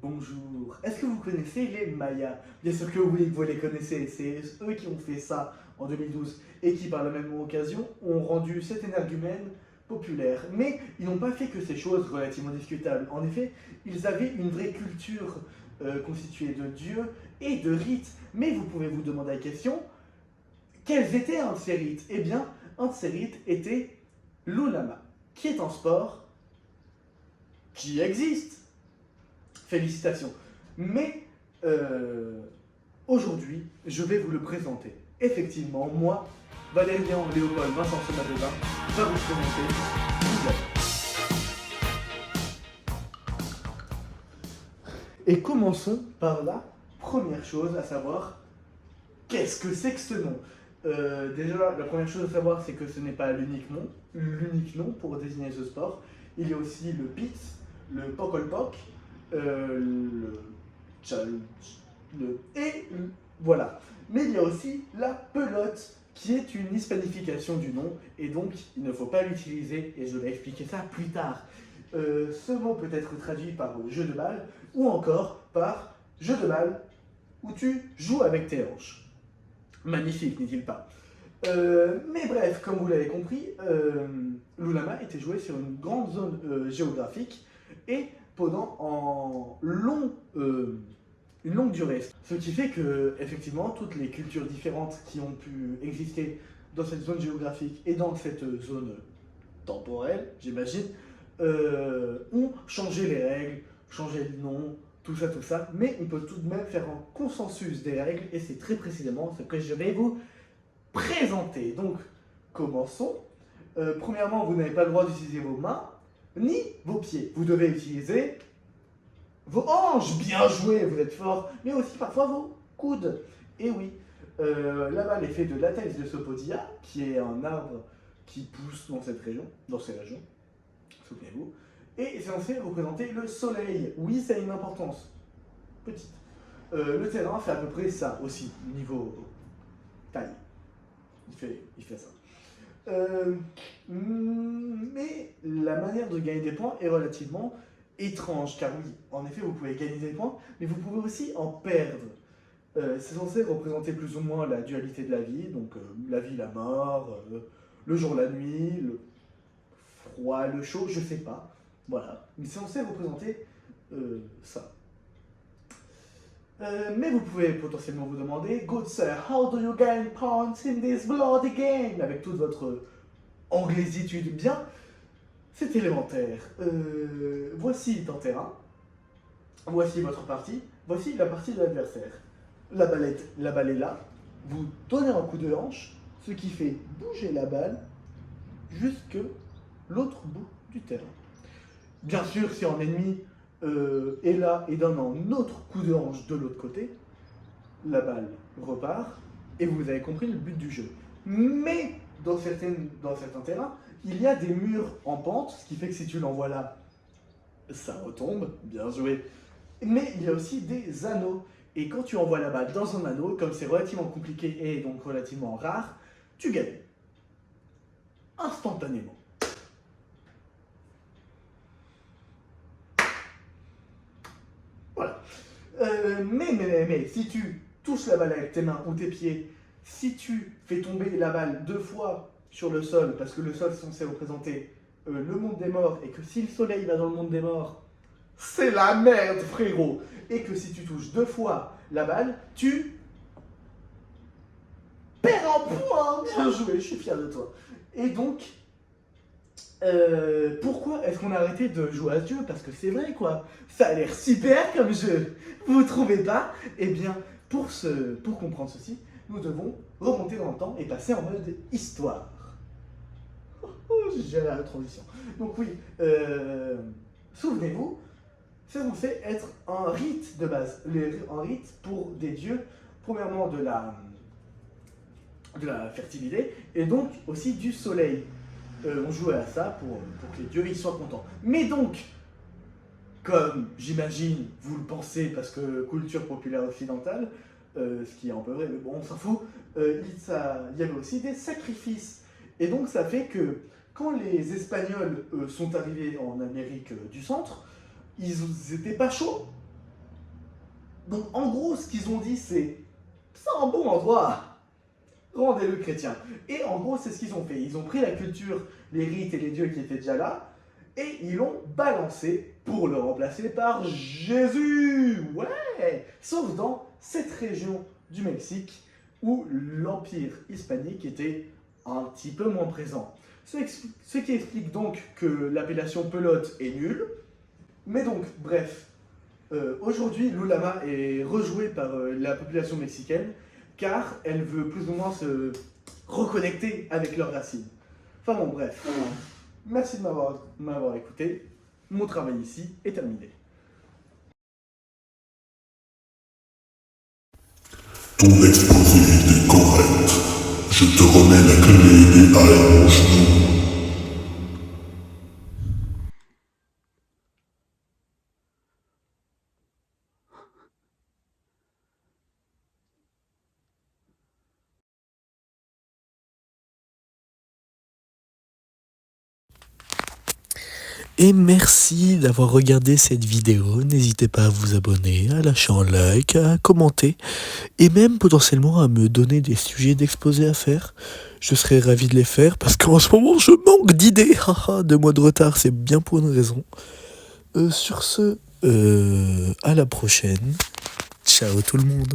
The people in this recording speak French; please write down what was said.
Bonjour. Est-ce que vous connaissez les Mayas? Bien sûr que oui, vous les connaissez. C'est eux qui ont fait ça en 2012 et qui, par la même occasion, ont rendu cet énergumène populaire. Mais ils n'ont pas fait que ces choses relativement discutables. En effet, ils avaient une vraie culture constituée de dieux et de rites. Mais vous pouvez vous demander la question, quels étaient un de ces rites? Eh bien, un de ces rites était l'ulama, qui est un sport qui existe. Félicitations. Mais aujourd'hui, je vais vous le présenter. Effectivement, moi, Valérian Léopold Vincent Somadeva, va vous présenter Google. Et commençons par la première chose, à savoir, qu'est-ce que c'est que ce nom? Déjà, la première chose à savoir, c'est que ce n'est pas l'unique nom pour désigner ce sport. Il y a aussi le pitz, le pokolpok, le voilà. Mais il y a aussi la pelote, qui est une hispanification du nom, et donc il ne faut pas l'utiliser, et je vais expliquer ça plus tard. Ce mot peut être traduit par jeu de balle, ou encore par jeu de balle où tu joues avec tes hanches. Magnifique, n'est-il pas? Mais bref, comme vous l'avez compris, l'ulama était joué sur une grande zone géographique et pendant une longue durée. Ce qui fait que, effectivement, toutes les cultures différentes qui ont pu exister dans cette zone géographique et dans cette zone temporelle, j'imagine, ont changé les règles, changé le nom, tout ça, mais on peut tout de même faire un consensus des règles et c'est très précisément ce que je vais vous présenter. Donc, commençons. Premièrement, vous n'avez pas le droit d'utiliser vos mains ni vos pieds. Vous devez utiliser vos hanches, bien joué, vous êtes fort, mais aussi parfois vos coudes. Et oui, la balle est faite de latex de Sopodia, qui est un arbre qui pousse dans ces régions, souvenez-vous. Et c'est censé représenter le soleil. Oui, ça a une importance petite. Le terrain fait à peu près ça aussi, niveau taille. Il fait ça. Mais la manière de gagner des points est relativement étrange, car oui, en effet, vous pouvez gagner des points, mais vous pouvez aussi en perdre. C'est censé représenter plus ou moins la dualité de la vie, donc la vie, la mort, le jour, la nuit, le froid, le chaud, je sais pas. Voilà, mais c'est censé représenter ça. Mais vous pouvez potentiellement vous demander, Good sir, how do you gain points in this bloody game? Avec toute votre anglaisitude, bien, c'est élémentaire. Voici ton terrain, voici votre partie, voici la partie de l'adversaire. La balle est là, vous donnez un coup de hanche, ce qui fait bouger la balle jusque l'autre bout du terrain. Bien sûr, si un ennemi est là et donne un autre coup de hanche de l'autre côté, la balle repart et vous avez compris le but du jeu. Mais dans certains terrains, il y a des murs en pente, ce qui fait que si tu l'envoies là, ça retombe, bien joué. Mais il y a aussi des anneaux. Et quand tu envoies la balle dans un anneau, comme c'est relativement compliqué et donc relativement rare, tu gagnes. Instantanément. Voilà. Mais, si tu touches la balle avec tes mains ou tes pieds, si tu fais tomber la balle 2 fois sur le sol, parce que le sol est censé représenter le monde des morts, et que si le soleil va dans le monde des morts, c'est la merde, frérot. Et que si tu touches 2 fois la balle, tu perds un point. Bien joué, je suis fier de toi. Et donc, pourquoi est-ce qu'on a arrêté de jouer à ce jeu? Parce que c'est vrai, quoi. Ça a l'air super comme jeu. Vous trouvez pas? Eh bien, pour comprendre ceci, nous devons remonter dans le temps et passer en mode histoire. J'ai géré la transition. Donc oui, souvenez-vous, c'est censé être un rite de base. Un rite pour des dieux, premièrement de la fertilité, et donc aussi du soleil. On jouait à ça pour que les dieux ils soient contents. Mais donc, comme j'imagine, vous le pensez, parce que culture populaire occidentale, ce qui est un peu vrai, mais bon, on s'en fout, il y avait aussi des sacrifices. Et donc ça fait que quand les Espagnols sont arrivés en Amérique du Centre, ils n'étaient pas chauds Donc en gros, ce qu'ils ont dit, c'est un bon endroit, rendez-le chrétien. Et en gros, c'est ce qu'ils ont fait. Ils ont pris la culture, les rites et les dieux qui étaient déjà là, et ils l'ont balancé pour le remplacer par Jésus. Ouais. Sauf dans cette région du Mexique où l'empire hispanique était un petit peu moins présent. Ce qui explique donc que l'appellation pelote est nulle. Mais donc, bref, aujourd'hui, l'ulama est rejoué par la population mexicaine car elle veut plus ou moins se reconnecter avec leurs racines. Enfin bon, bref. Merci de m'avoir écouté. Mon travail ici est terminé. Ton exposé est correct. Je te remets la clé et allonge-nous. Et merci d'avoir regardé cette vidéo. N'hésitez pas à vous abonner, à lâcher un like, à commenter et même potentiellement à me donner des sujets d'exposé à faire. Je serais ravi de les faire parce qu'en ce moment je manque d'idées. 2 mois de retard, c'est bien pour une raison. Sur ce, à la prochaine. Ciao tout le monde.